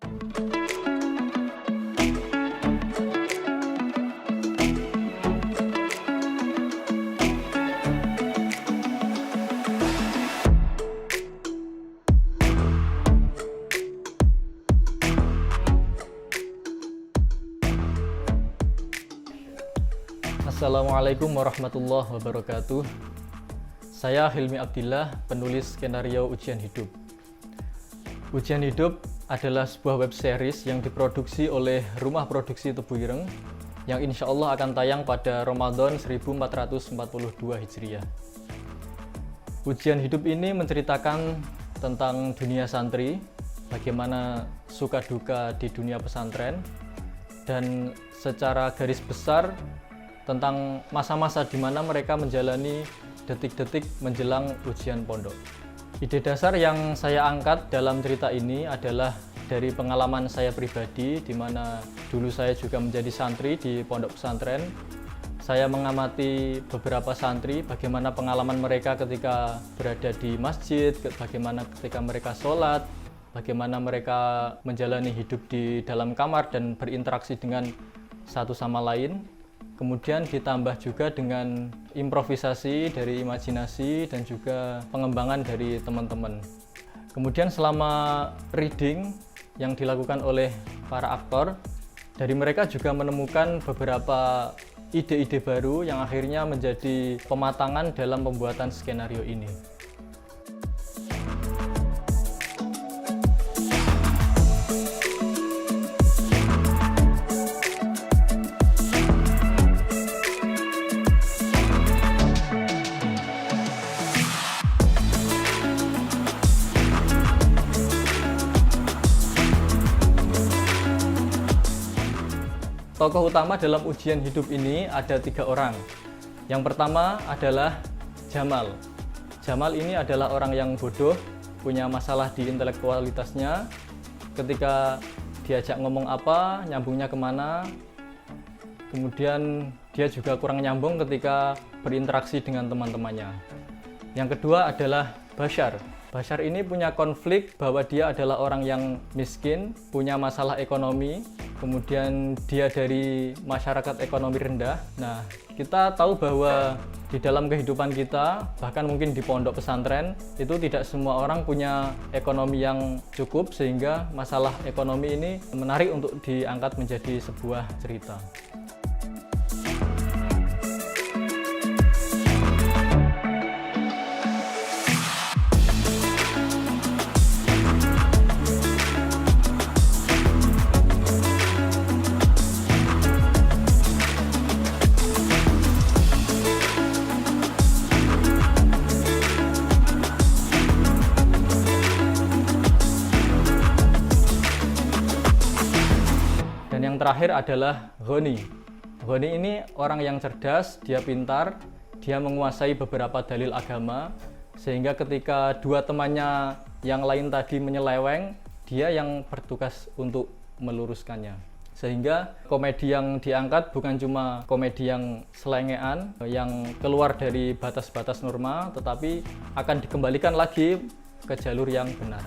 Assalamualaikum warahmatullahi wabarakatuh. Saya Hilmi Abdillah, penulis skenario Ujian Hidup. Ujian Hidup adalah sebuah web series yang diproduksi oleh Rumah Produksi Tebu Ireng yang insya Allah akan tayang pada Ramadan 1442 Hijriah. Ujian Hidup ini menceritakan tentang dunia santri, bagaimana suka duka di dunia pesantren, dan secara garis besar tentang masa-masa di mana mereka menjalani detik-detik menjelang ujian pondok. Ide dasar yang saya angkat dalam cerita ini adalah dari pengalaman saya pribadi, di mana dulu saya juga menjadi santri di pondok pesantren. Saya mengamati beberapa santri, bagaimana pengalaman mereka ketika berada di masjid, bagaimana ketika mereka sholat, bagaimana mereka menjalani hidup di dalam kamar dan berinteraksi dengan satu sama lain. Kemudian ditambah juga dengan improvisasi dari imajinasi dan juga pengembangan dari teman-teman. Kemudian selama reading yang dilakukan oleh para aktor, dari mereka juga menemukan beberapa ide-ide baru yang akhirnya menjadi pematangan dalam pembuatan skenario ini. Tokoh utama dalam ujian hidup ini ada 3 orang. Yang pertama adalah Jamal. Jamal ini adalah orang yang bodoh, punya masalah di intelektualitasnya. Ketika diajak ngomong apa, nyambungnya kemana. Kemudian dia juga kurang nyambung ketika berinteraksi dengan teman-temannya. Yang kedua adalah Bashar. Bashar ini punya konflik bahwa dia adalah orang yang miskin, punya masalah ekonomi, kemudian dia dari masyarakat ekonomi rendah. Nah, kita tahu bahwa di dalam kehidupan kita, bahkan mungkin di pondok pesantren, itu tidak semua orang punya ekonomi yang cukup, sehingga masalah ekonomi ini menarik untuk diangkat menjadi sebuah cerita. Dan yang terakhir adalah Ghani. Ghani ini orang yang cerdas, dia pintar, dia menguasai beberapa dalil agama, sehingga ketika 2 temannya yang lain tadi menyeleweng, dia yang bertugas untuk meluruskannya. Sehingga komedi yang diangkat bukan cuma komedi yang selengean, yang keluar dari batas-batas norma, tetapi akan dikembalikan lagi ke jalur yang benar.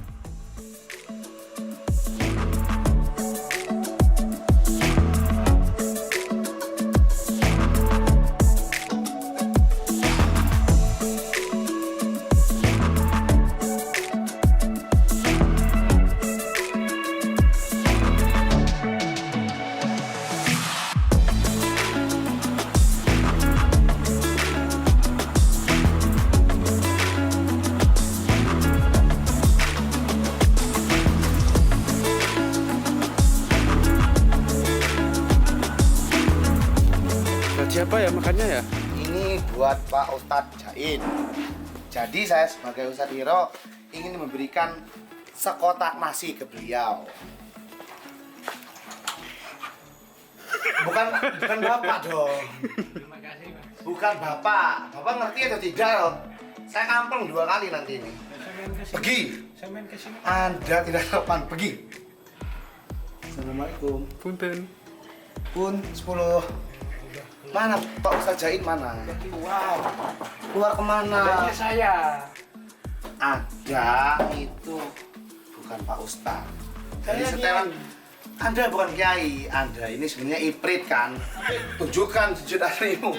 Siapa ya makannya ya? Ini buat Pak Ustadz Jain. Jadi saya sebagai Ustadz Iro ingin memberikan sekotak nasi ke beliau. Bukan Bapak dong. Terima kasih, Mas. Bukan Bapak. Bapak ngerti atau tidak loh? Saya kampung 2 kali nanti ini. Pergi. Saya main ke sini. Anda tidak sopan. Pergi. Assalamualaikum. Punten. Pun 10. Mana Pak Ustadz Jain mana? Wow. Keluar kemana? Adanya saya. Ada itu bukan Pak Ustadz, Jadi setelan Anda bukan kiai, Anda ini sebenarnya iprit kan. Tunjukkan sujud aslimu.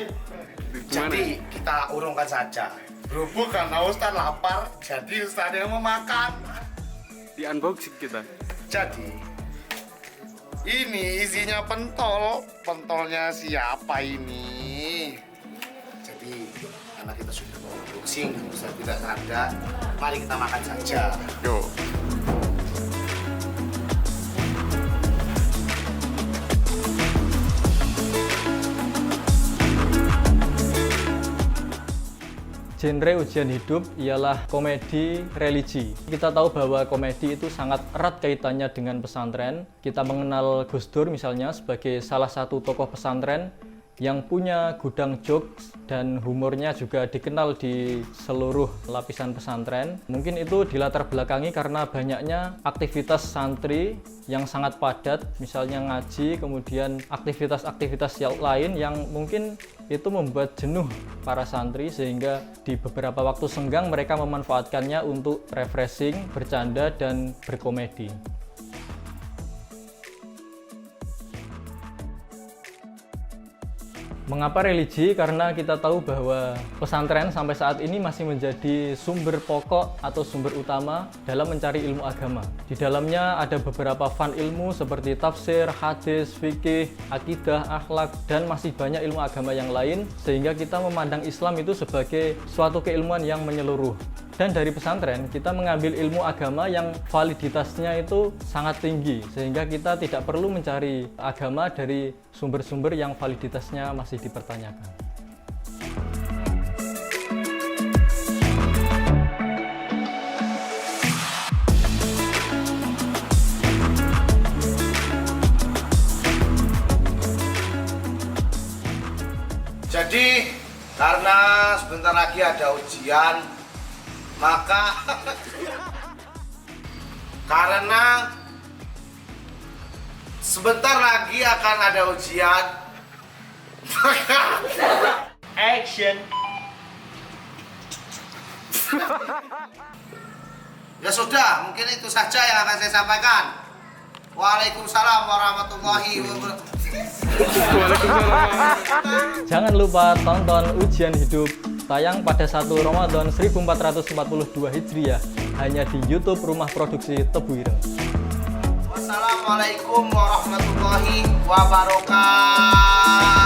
Jadi kita urungkan saja. Berhubung karena Ustaz lapar, jadi Ustaz yang mau makan. Di unboxing kita. Jadi ini isinya pentol. Pentolnya siapa ini? Jadi karena kita sudah mau unboxing, Ustaz tidak sadar. Mari kita makan saja. Yo. Genre ujian hidup ialah komedi religi. Kita tahu bahwa komedi itu sangat erat kaitannya dengan pesantren. Kita mengenal Gus Dur misalnya sebagai salah satu tokoh pesantren yang punya gudang jokes dan humornya juga dikenal di seluruh lapisan pesantren. Mungkin itu dilatar belakangi karena banyaknya aktivitas santri yang sangat padat, misalnya ngaji, kemudian aktivitas-aktivitas yang lain yang mungkin itu membuat jenuh para santri sehingga di beberapa waktu senggang mereka memanfaatkannya untuk refreshing, bercanda, dan berkomedi. Mengapa religi? Karena kita tahu bahwa pesantren sampai saat ini masih menjadi sumber pokok atau sumber utama dalam mencari ilmu agama. Di dalamnya ada beberapa fan ilmu seperti tafsir, hadis, fikih, akidah, akhlak, dan masih banyak ilmu agama yang lain, sehingga kita memandang Islam itu sebagai suatu keilmuan yang menyeluruh. Dan dari pesantren kita mengambil ilmu agama yang validitasnya itu sangat tinggi, sehingga kita tidak perlu mencari agama dari sumber-sumber yang validitasnya masih dipertanyakan. Jadi karena sebentar lagi ada ujian, maka karena sebentar lagi akan ada ujian, maka Action. ya sudah, mungkin itu saja yang akan saya sampaikan. Waalaikumsalam warahmatullahi wabarakatuh. Jangan lupa tonton Ujian Hidup, tayang pada 1 Ramadan 1442 Hijriah hanya di YouTube Rumah Produksi Tebu Ireng. Wassalamualaikum warahmatullahi wabarakatuh.